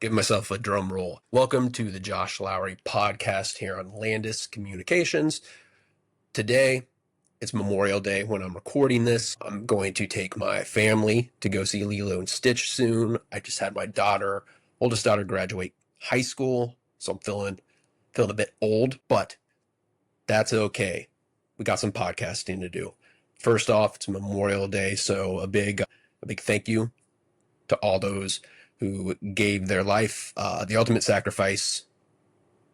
Give myself a drum roll. Welcome to the Josh Lowry Podcast here on Landis Communications. Today, it's Memorial Day when I'm recording this. I'm going to take my family to go see Lilo and Stitch soon. I just had my oldest daughter, graduate high school, so I'm feeling a bit old, but that's okay. We got some podcasting to do. First off, it's Memorial Day, so a big thank you to all those who gave their life, the ultimate sacrifice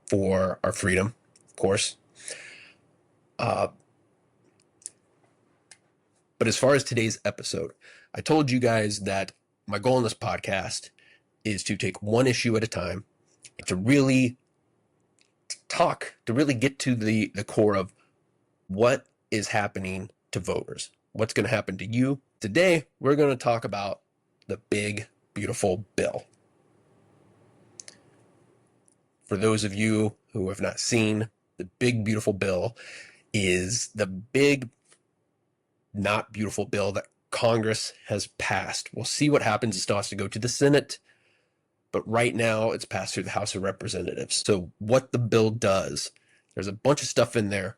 for our freedom, of course. But as far as today's episode, I told you guys that my goal in this podcast is to take one issue at a time, to really get to the core of what is happening to voters, what's going to happen to you. Today, we're going to talk about the big, beautiful bill. For those of you who have not seen, the big, beautiful bill is the big, not beautiful bill that Congress has passed. We'll see what happens. It still has to go to the Senate, but right now it's passed through the House of Representatives. So what the bill does, there's a bunch of stuff in there,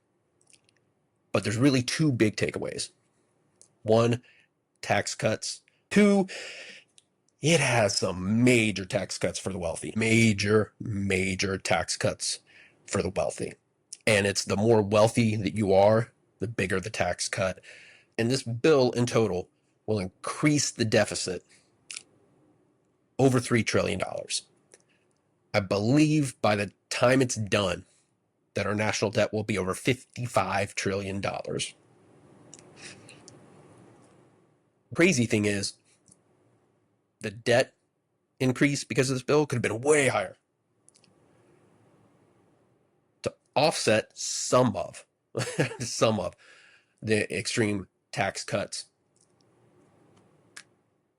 but there's really two big takeaways. One, tax cuts. Two, it has some major tax cuts for the wealthy. Major tax cuts for the wealthy. And it's the more wealthy that you are, the bigger the tax cut. And this bill in total will increase the deficit over $3 trillion. I believe by the time it's done, that our national debt will be over $55 trillion. Crazy thing is, the debt increase because of this bill could have been way higher. To offset some of the extreme tax cuts,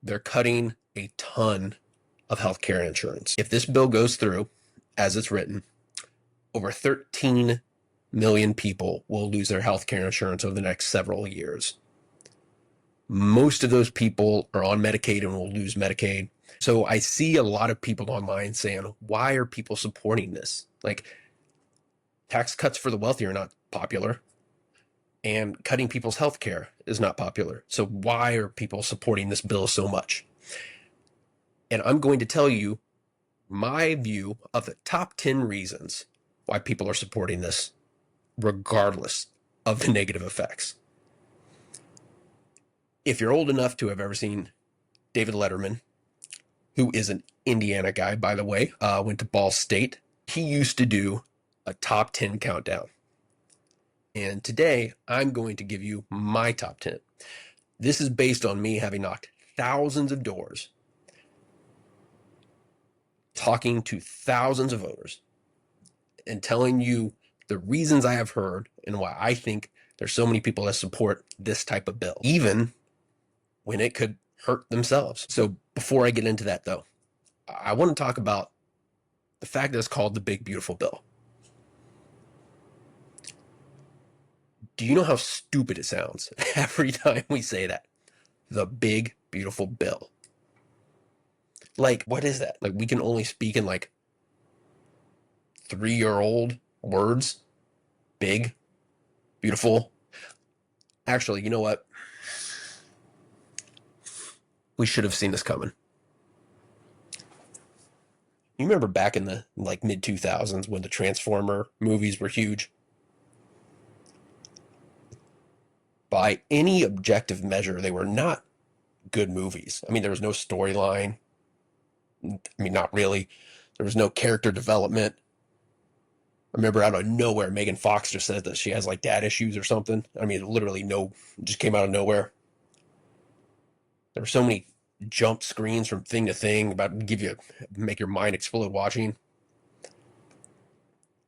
they're cutting a ton of healthcare insurance. If this bill goes through as it's written, over 13 million people will lose their healthcare insurance over the next several years. Most of those people are on Medicaid and will lose Medicaid. So I see a lot of people online saying, why are people supporting this? Like, tax cuts for the wealthy are not popular, and cutting people's health care is not popular. So why are people supporting this bill so much? And I'm going to tell you my view of the top 10 reasons why people are supporting this, regardless of the negative effects. If you're old enough to have ever seen David Letterman, who is an Indiana guy, by the way, went to Ball State, he used to do a top 10 countdown. And today, I'm going to give you my top 10. This is based on me having knocked thousands of doors, talking to thousands of voters, and telling you the reasons I have heard and why I think there's so many people that support this type of bill, even when it could hurt themselves. So before I get into that, though, I want to talk about the fact that it's called the Big Beautiful Bill. Do you know how stupid it sounds every time we say that? The Big Beautiful Bill. Like, what is that? Like, we can only speak in like 3-year-old words. Big, beautiful. Actually, you know what? We should have seen this coming. You remember back in the mid 2000s when the Transformer movies were huge? By any objective measure, they were not good movies. I mean, there was no storyline. I mean, not really. There was no character development. I remember out of nowhere, Megan Fox just said that she has like dad issues or something. I mean, literally just came out of nowhere. There were so many jump screens from thing to thing about make your mind explode watching.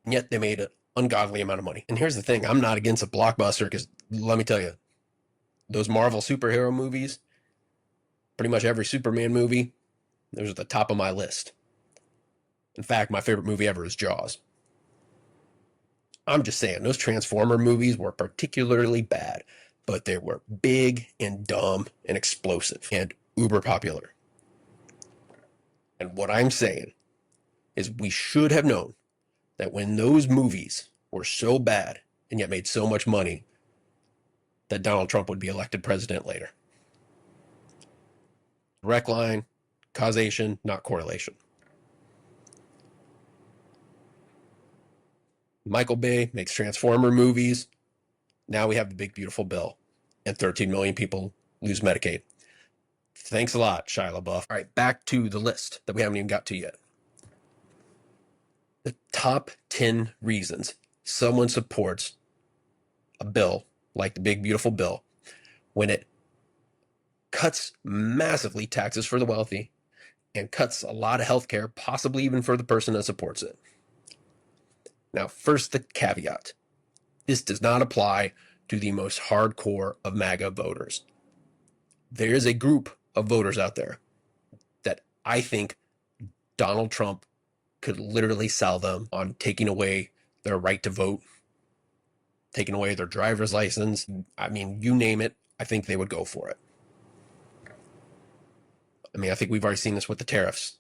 And yet they made an ungodly amount of money. And here's the thing, I'm not against a blockbuster because let me tell you, those Marvel superhero movies, pretty much every Superman movie, those are at the top of my list. In fact, my favorite movie ever is Jaws. I'm just saying, those Transformer movies were particularly bad, but they were big and dumb and explosive and uber popular. And what I'm saying is we should have known that when those movies were so bad and yet made so much money, that Donald Trump would be elected president later. Direct line, causation, not correlation. Michael Bay makes Transformer movies. Now we have the big, beautiful bill, and 13 million people lose Medicaid. Thanks a lot, Shia LaBeouf. All right, back to the list that we haven't even got to yet. The top 10 reasons someone supports a bill like the big, beautiful bill when it cuts massively taxes for the wealthy and cuts a lot of health care, possibly even for the person that supports it. Now, first, the caveat. This does not apply to the most hardcore of MAGA voters. There is a group of voters out there that I think Donald Trump could literally sell them on taking away their right to vote, taking away their driver's license. I mean, you name it, I think they would go for it. I mean, I think we've already seen this with the tariffs.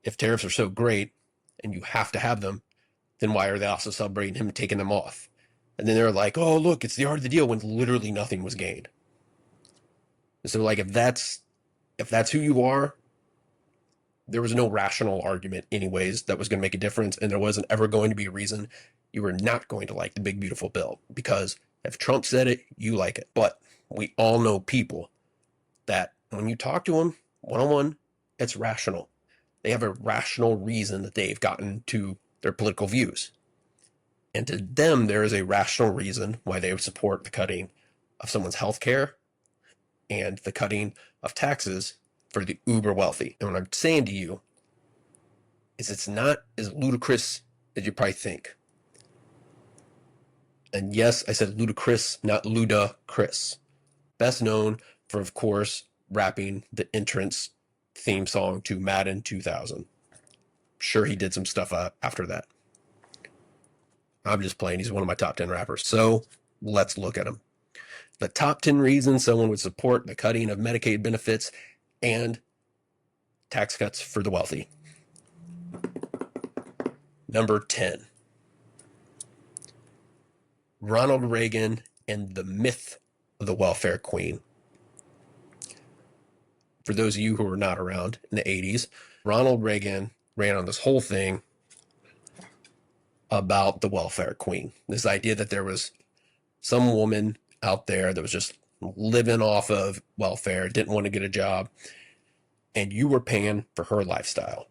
If tariffs are so great and you have to have them, then why are they also celebrating him taking them off? And then they're like, oh, look, it's the art of the deal, when literally nothing was gained. So, like, if that's who you are, there was no rational argument anyways that was going to make a difference, and there wasn't ever going to be a reason you were not going to like the big, beautiful bill, because if Trump said it, you like it. But we all know people that when you talk to them one-on-one, it's rational. They have a rational reason that they've gotten to their political views. And to them, there is a rational reason why they would support the cutting of someone's health care and the cutting of taxes for the uber wealthy. And what I'm saying to you is it's not as ludicrous as you probably think. And yes, I said ludicrous, not ludacris. Best known for, of course, rapping the entrance theme song to Madden 2000. Sure, he did some stuff after that. I'm just playing. He's one of my top 10 rappers. So let's look at him. The top 10 reasons someone would support the cutting of Medicaid benefits and tax cuts for the wealthy. Number 10. Ronald Reagan and the myth of the welfare queen. For those of you who were not around in the 80s, Ronald Reagan ran on this whole thing about the welfare queen. This idea that there was some woman out there that was just living off of welfare, didn't want to get a job, and you were paying for her lifestyle.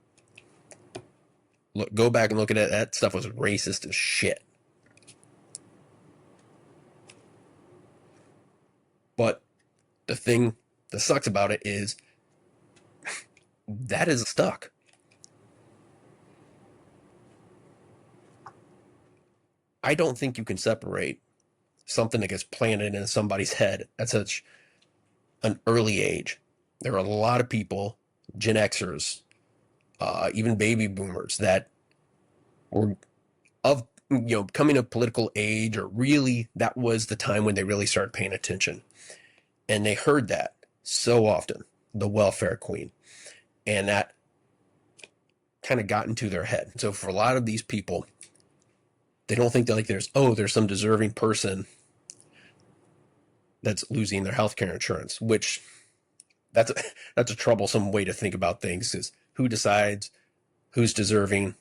Look, go back and look at it. That stuff was racist as shit. But the thing that sucks about it is that is stuck. I don't think you can separate something that gets planted in somebody's head at such an early age. There are a lot of people, Gen Xers, even baby boomers, that were of coming of political age, or really that was the time when they really started paying attention. And they heard that so often, the welfare queen. And that kind of got into their head. So for a lot of these people, they don't think that there's some deserving person that's losing their healthcare insurance, which that's a troublesome way to think about things, is who decides who's deserving.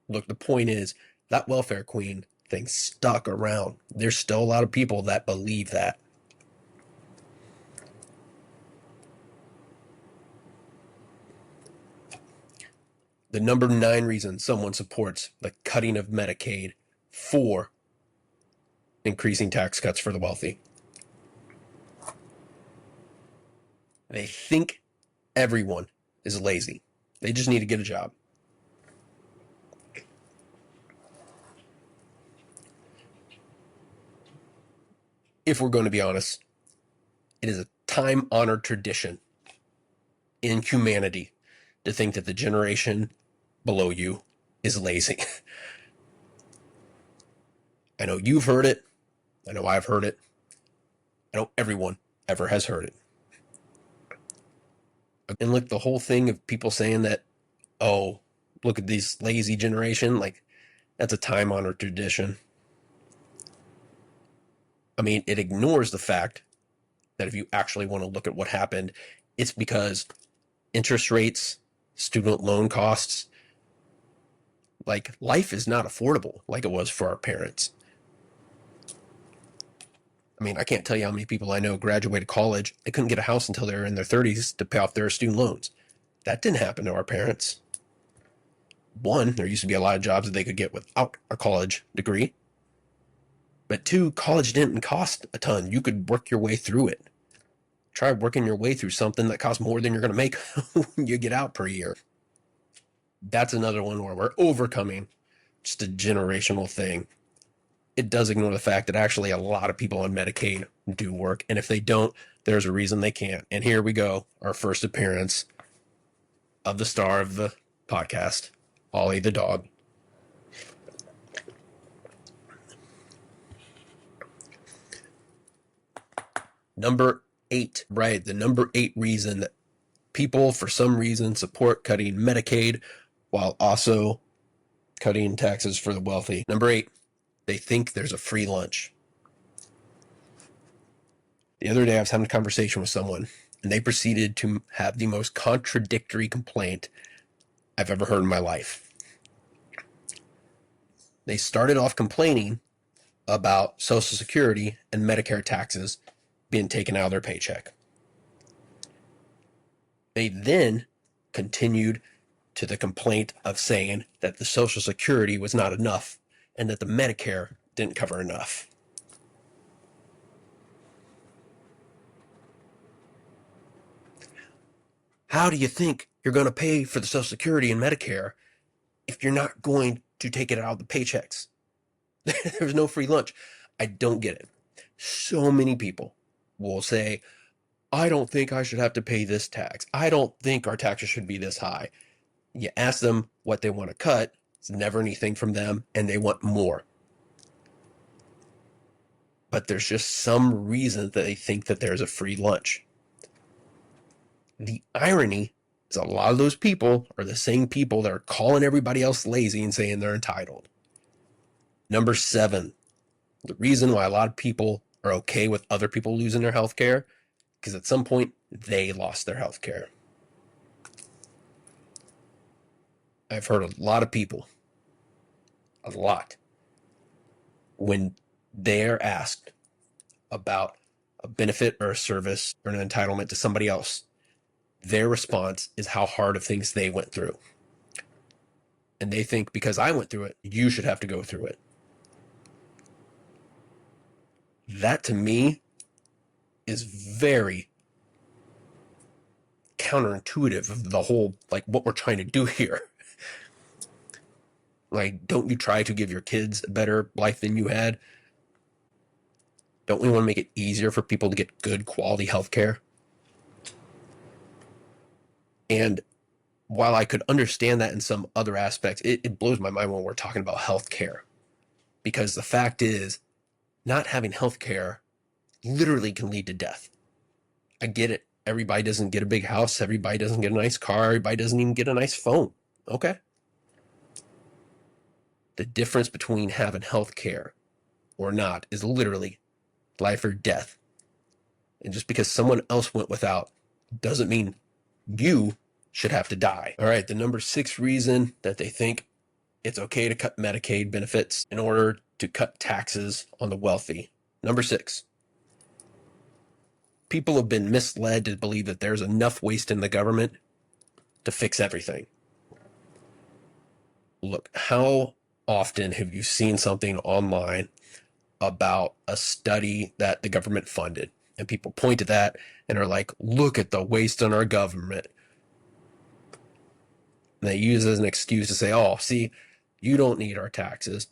Look, the point is that welfare queen thing stuck around. There's still a lot of people that believe that. The number 9 reason someone supports the cutting of Medicaid for increasing tax cuts for the wealthy. They think everyone is lazy. They just need to get a job. If we're going to be honest, it is a time-honored tradition in humanity to think that the generation below you is lazy. I know you've heard it. I know I've heard it. I know everyone ever has heard it. And look, the whole thing of people saying that, oh, look at this lazy generation, like that's a time-honored tradition. I mean, it ignores the fact that if you actually want to look at what happened, it's because interest rates, student loan costs, like life is not affordable like it was for our parents. I mean, I can't tell you how many people I know graduated college. They couldn't get a house until they were in their 30s to pay off their student loans. That didn't happen to our parents. One, there used to be a lot of jobs that they could get without a college degree. But two, college didn't cost a ton. You could work your way through it. Try working your way through something that costs more than you're going to make when you get out per year. That's another one where we're overcoming just a generational thing. It does ignore the fact that actually a lot of people on Medicaid do work. And if they don't, there's a reason they can't. And here we go, our first appearance of the star of the podcast, Ollie the dog. Number 8, right? The number 8 reason that people, for some reason, support cutting Medicaid while also cutting taxes for the wealthy. Number 8, they think there's a free lunch. The other day I was having a conversation with someone, and they proceeded to have the most contradictory complaint I've ever heard in my life. They started off complaining about Social Security and Medicare taxes being taken out of their paycheck. They then continued to the complaint of saying that the Social Security was not enough and that the Medicare didn't cover enough. How do you think you're going to pay for the Social Security and Medicare if you're not going to take it out of the paychecks? There's no free lunch. I don't get it. So many people will say, I don't think I should have to pay this tax. I don't think our taxes should be this high. You ask them what they want to cut. It's never anything from them, and they want more. But there's just some reason that they think that there's a free lunch. The irony is a lot of those people are the same people that are calling everybody else lazy and saying they're entitled. Number 7, the reason why a lot of people are okay with other people losing their health care, because at some point they lost their health care. I've heard a lot of people, when they're asked about a benefit or a service or an entitlement to somebody else, their response is how hard of things they went through. And they think because I went through it, you should have to go through it. That to me is very counterintuitive of the whole, like, what we're trying to do here. Like, don't you try to give your kids a better life than you had? Don't we want to make it easier for people to get good quality health care? And while I could understand that in some other aspects, it blows my mind when we're talking about health care. Because the fact is, not having health care literally can lead to death. I get it. Everybody doesn't get a big house. Everybody doesn't get a nice car. Everybody doesn't even get a nice phone. Okay? The difference between having health care or not is literally life or death. And just because someone else went without doesn't mean you should have to die. All right, the number 6 reason that they think it's okay to cut Medicaid benefits in order to cut taxes on the wealthy. Number 6. People have been misled to believe that there's enough waste in the government to fix everything. Look, how often have you seen something online about a study that the government funded? And people point to that and are like, look at the waste on our government. And they use it as an excuse to say, oh, see, you don't need our taxes.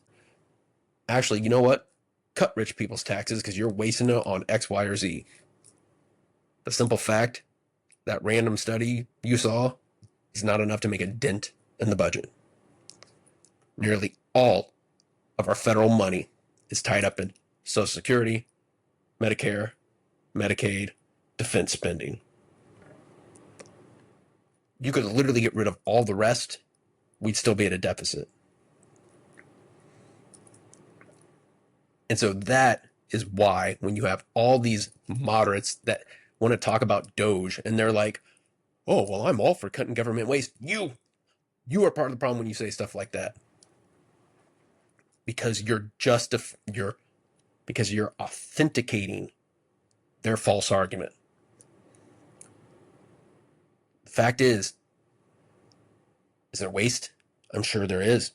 Actually, you know what? Cut rich people's taxes because you're wasting it on X, Y, or Z. The simple fact that random study you saw is not enough to make a dent in the budget. Nearly all of our federal money is tied up in Social Security, Medicare, Medicaid, defense spending. You could literally get rid of all the rest we'd still be at a deficit. And so that is why when you have all these moderates that want to talk about Doge and they're like, oh, well, I'm all for cutting government waste. You are part of the problem when you say stuff like that. Because you're authenticating their false argument. The fact is there waste? I'm sure there is.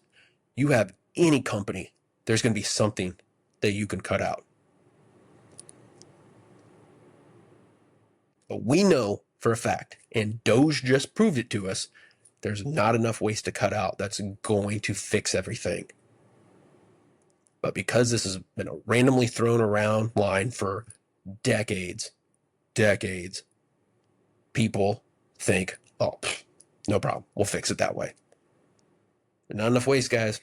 You have any company, there's going to be something that you can cut out. But we know for a fact, and Doge just proved it to us, there's not enough waste to cut out that's going to fix everything. But because this has been a randomly thrown around line for decades, people think, oh, no problem. We'll fix it that way. But not enough waste, guys.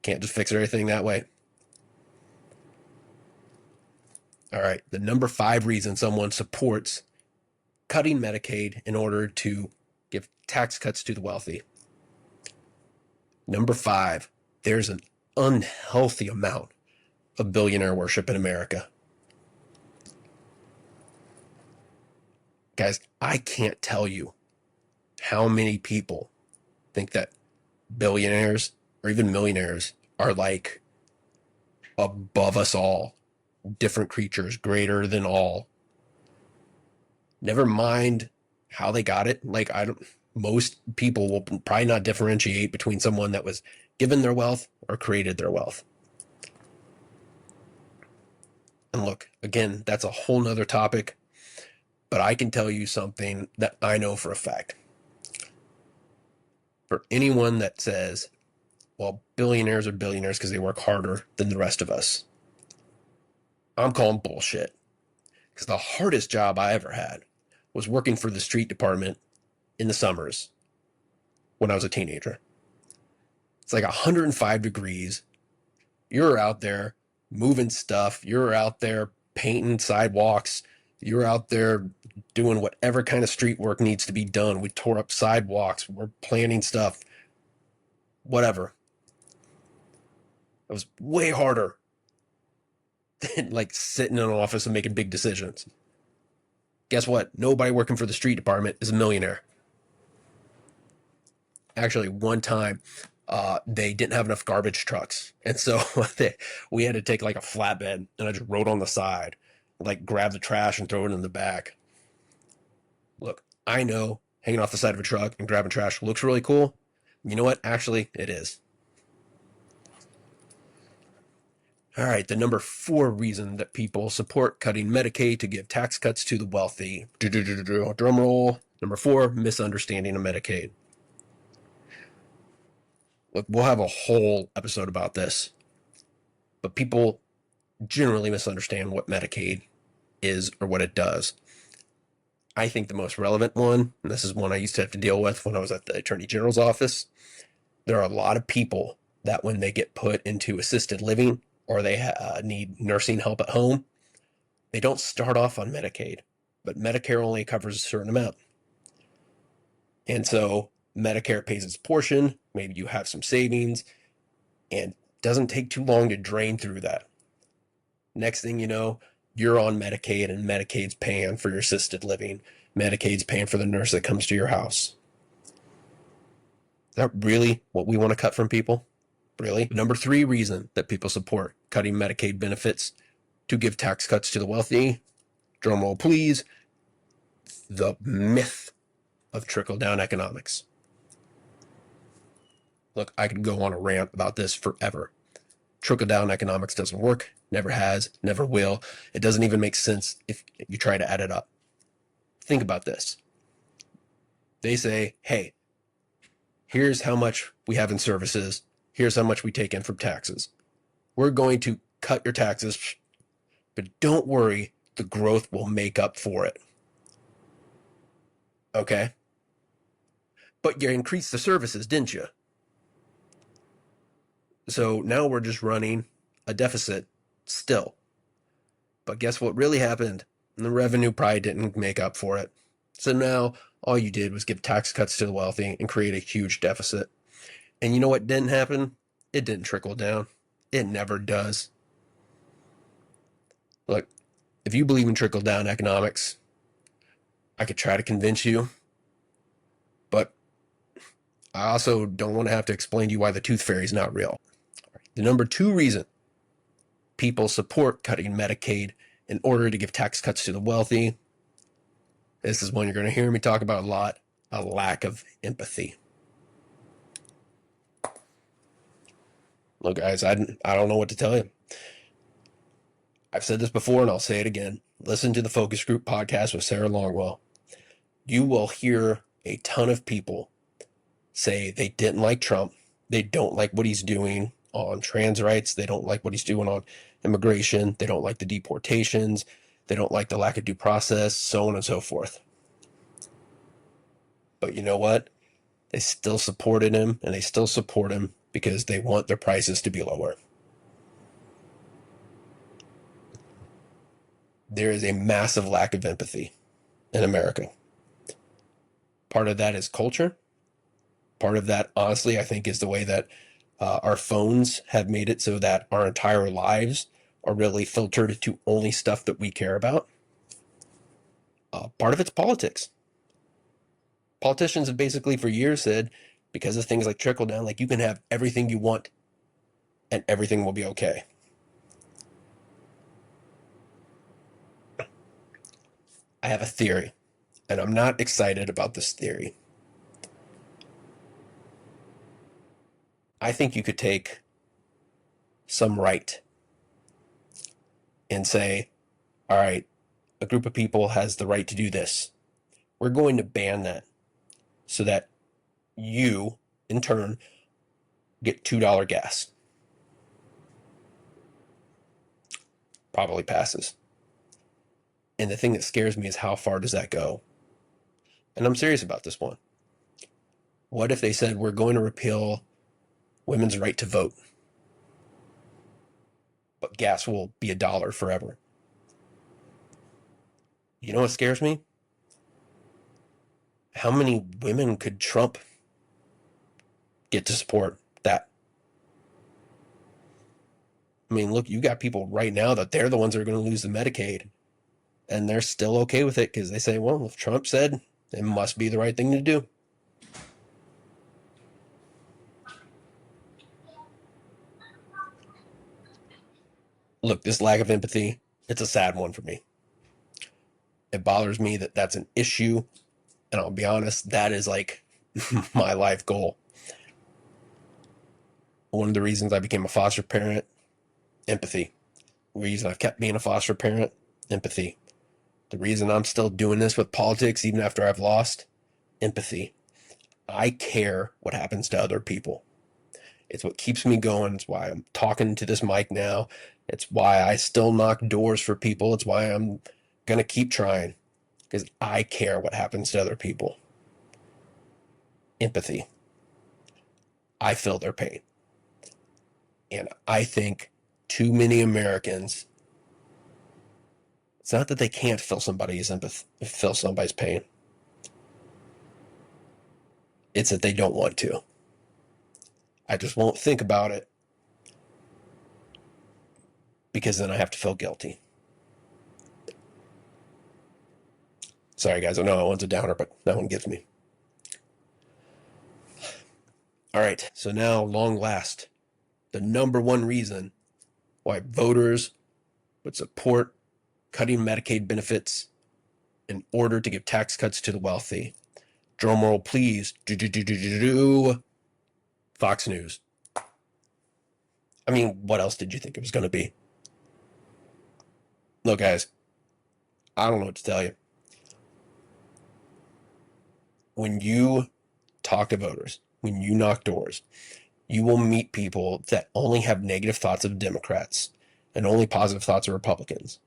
Can't just fix everything that way. All right. The number 5 reason someone supports cutting Medicaid in order to give tax cuts to the wealthy. Number 5, there's an unhealthy amount of billionaire worship in America. Guys, I can't tell you how many people think that billionaires or even millionaires are like above us all, different creatures, greater than all. Never mind how they got it. Like, most people will probably not differentiate between someone that was given their wealth or created their wealth. And look, again, that's a whole nother topic, but I can tell you something that I know for a fact. For anyone that says, well, billionaires are billionaires because they work harder than the rest of us, I'm calling bullshit. Because the hardest job I ever had was working for the street department in the summers when I was a teenager. It's like 105 degrees. You're out there moving stuff. You're out there painting sidewalks. You're out there doing whatever kind of street work needs to be done. We tore up sidewalks. We're planning stuff. Whatever. It was way harder than like sitting in an office and making big decisions. Guess what? Nobody working for the street department is a millionaire. Actually, one time, they didn't have enough garbage trucks. And so we had to take like a flatbed and I just rode on the side, like grab the trash and throw it in the back. Look, I know hanging off the side of a truck and grabbing trash looks really cool. You know what? Actually, it is. All right, the number 4 reason that people support cutting Medicaid to give tax cuts to the wealthy. Drum roll. Number 4, misunderstanding of Medicaid. Look, we'll have a whole episode about this, but people generally misunderstand what Medicaid is or what it does. I think the most relevant one, and this is one I used to have to deal with when I was at the Attorney General's office, there are a lot of people that when they get put into assisted living or they need nursing help at home, they don't start off on Medicaid, but Medicare only covers a certain amount. And so Medicare pays its portion, maybe you have some savings, and it doesn't take too long to drain through that. Next thing you know, you're on Medicaid and Medicaid's paying for your assisted living. Medicaid's paying for the nurse that comes to your house. Is that really what we want to cut from people? Really? Number 3 reason that people support cutting Medicaid benefits to give tax cuts to the wealthy, drumroll please, the myth of trickle-down economics. Look, I could go on a rant about this forever. Trickle-down economics doesn't work, never has, never will. It doesn't even make sense if you try to add it up. Think about this. They say, hey, here's how much we have in services. Here's how much we take in from taxes. We're going to cut your taxes, but don't worry, the growth will make up for it. Okay? But you increased the services, didn't you? So now we're just running a deficit still. But guess what really happened? The revenue probably didn't make up for it. So now all you did was give tax cuts to the wealthy and create a huge deficit. And you know what didn't happen? It didn't trickle down. It never does. Look, if you believe in trickle down economics, I could try to convince you, but I also don't want to have to explain to you why the tooth fairy is not real. The number two reason people support cutting Medicaid in order to give tax cuts to the wealthy, this is one you're going to hear me talk about a lot: a lack of empathy. Look, guys, I don't know what to tell you. I've said this before and I'll say it again. Listen to the Focus Group podcast with Sarah Longwell. You will hear a ton of people say they didn't like Trump. They don't like what he's doing on trans rights. They don't like what he's doing on immigration. They don't like the deportations. They don't like the lack of due process, so on and so forth. But you know what? They still supported him, and they still support him because they want their prices to be lower. There is a massive lack of empathy in America. Part of that is culture. Part of that, honestly, I think is the way that our phones have made it so that our entire lives are really filtered to only stuff that we care about. Part of it's politics. Politicians have basically for years said, because of things like trickle down, like you can have everything you want and everything will be okay. I have a theory, and I'm not excited about this theory. I think you could take some right and say, all right, a group of people has the right to do this. We're going to ban that so that you, in turn, get $2 gas. Probably passes. And the thing that scares me is how far does that go? And I'm serious about this one. What if they said we're going to repeal women's right to vote, but gas will be $1 forever? You know what scares me? How many women could Trump get to support that? I mean, look, you got people right now that they're the ones that are going to lose the Medicaid, and they're still okay with it because they say, well, if Trump said, it must be the right thing to do. Look, this lack of empathy, it's a sad one for me. It bothers me that that's an issue, and I'll be honest, that is like my life goal. One of the reasons I became a foster parent, empathy. The reason I've kept being a foster parent, empathy. The reason I'm still doing this with politics even after I've lost, empathy. I care what happens to other people. It's what keeps me going. It's why I'm talking to this mic now. It's why I still knock doors for people. It's why I'm going to keep trying, because I care what happens to other people. Empathy. I feel their pain. And I think too many Americans, it's not that they can't feel somebody's empathy, feel somebody's pain. It's that they don't want to. I just won't think about it because then I have to feel guilty. Sorry, guys. I know that one's a downer, but that one gets me. All right. So now, long last, the number one reason why voters would support cutting Medicaid benefits in order to give tax cuts to the wealthy. Drumroll, please. Fox News. I mean, what else did you think it was going to be? Look, guys, I don't know what to tell you. When you talk to voters, when you knock doors, you will meet people that only have negative thoughts of Democrats and only positive thoughts of Republicans.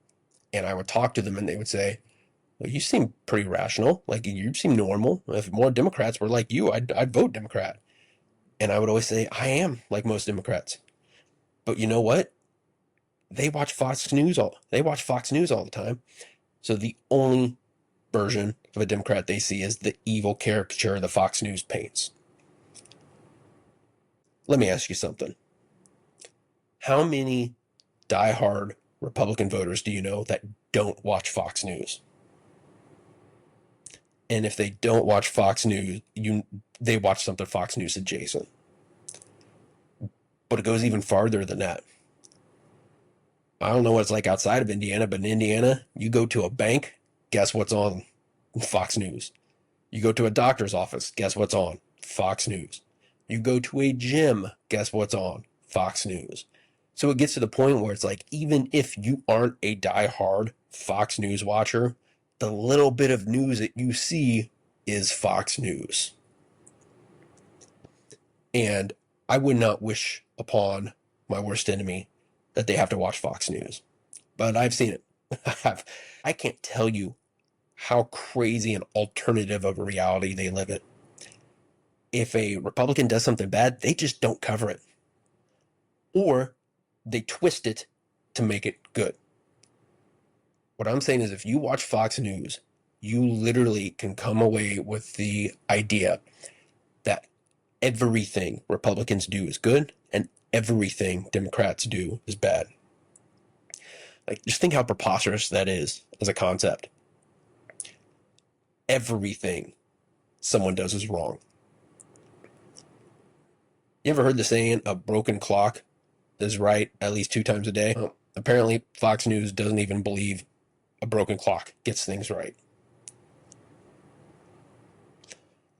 And I would talk to them and they would say, well, you seem pretty rational. Like, you seem normal. If more Democrats were like you, I'd vote Democrat. And I would always say, I am like most Democrats. But you know what? They watch Fox News all the time. So the only version of a Democrat they see is the evil caricature the Fox News paints. Let me ask you something. How many diehard Republican voters do you know that don't watch Fox News? And if they don't watch Fox News, they watch something Fox News adjacent. But it goes even farther than that. I don't know what it's like outside of Indiana, but in Indiana, you go to a bank, guess what's on? Fox News. You go to a doctor's office, guess what's on? Fox News. You go to a gym, guess what's on? Fox News. So it gets to the point where it's like, even if you aren't a diehard Fox News watcher, the little bit of news that you see is Fox News. And I would not wish upon my worst enemy that they have to watch Fox News. But I've seen it. I can't tell you how crazy an alternative of a reality they live in. If a Republican does something bad, they just don't cover it. Or they twist it to make it good. What I'm saying is, if you watch Fox News, you literally can come away with the idea that everything Republicans do is good and everything Democrats do is bad. Like, just think how preposterous that is as a concept. Everything someone does is wrong. You ever heard the saying, a broken clock is right at least 2 times a day? Well, apparently, Fox News doesn't even believe a broken clock gets things right.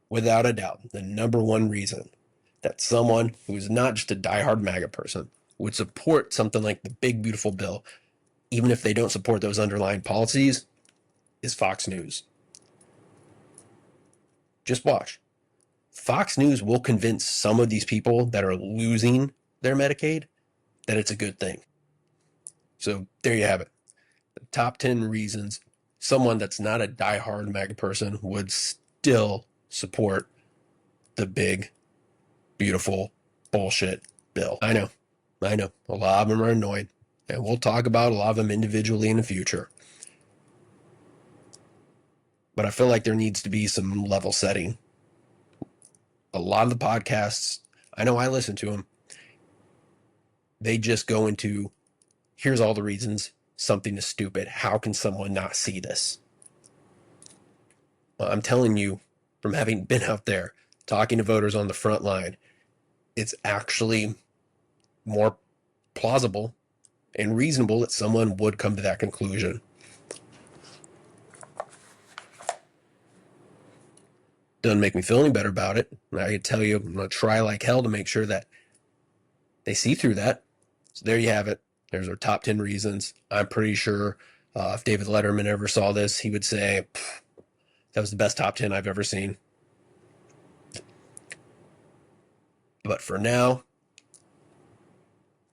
Without a doubt, the number one reason that someone who is not just a diehard MAGA person would support something like the big, beautiful bill, even if they don't support those underlying policies, is Fox News. Just watch. Fox News will convince some of these people that are losing their Medicaid that it's a good thing. So there you have it. The top 10 reasons someone that's not a diehard MAGA person would still support the big, beautiful bullshit bill. I know. A lot of them are annoying. And we'll talk about a lot of them individually in the future. But I feel like there needs to be some level setting. A lot of the podcasts, I know I listen to them, they just go into, here's all the reasons something is stupid. How can someone not see this? Well, I'm telling you, from having been out there talking to voters on the front line, it's actually more plausible and reasonable that someone would come to that conclusion. Doesn't make me feel any better about it. I can tell you, I'm going to try like hell to make sure that they see through that. So there you have it. There's our top 10 reasons. I'm pretty sure if David Letterman ever saw this, he would say, that was the best top 10 I've ever seen. But for now,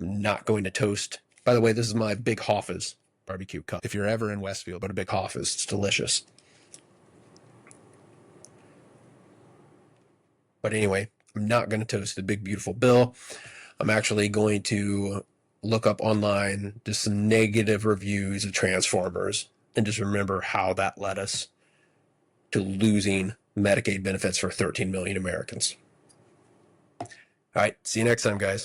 I'm not going to toast. By the way, this is my Big Hoffa's barbecue cup. If you're ever in Westfield, go to Big Hoffa's. It's delicious. But anyway, I'm not going to toast the big, beautiful bill. I'm actually going to look up online just some negative reviews of Transformers and just remember how that led us to losing Medicaid benefits for 13 million Americans. All right, see you next time, guys.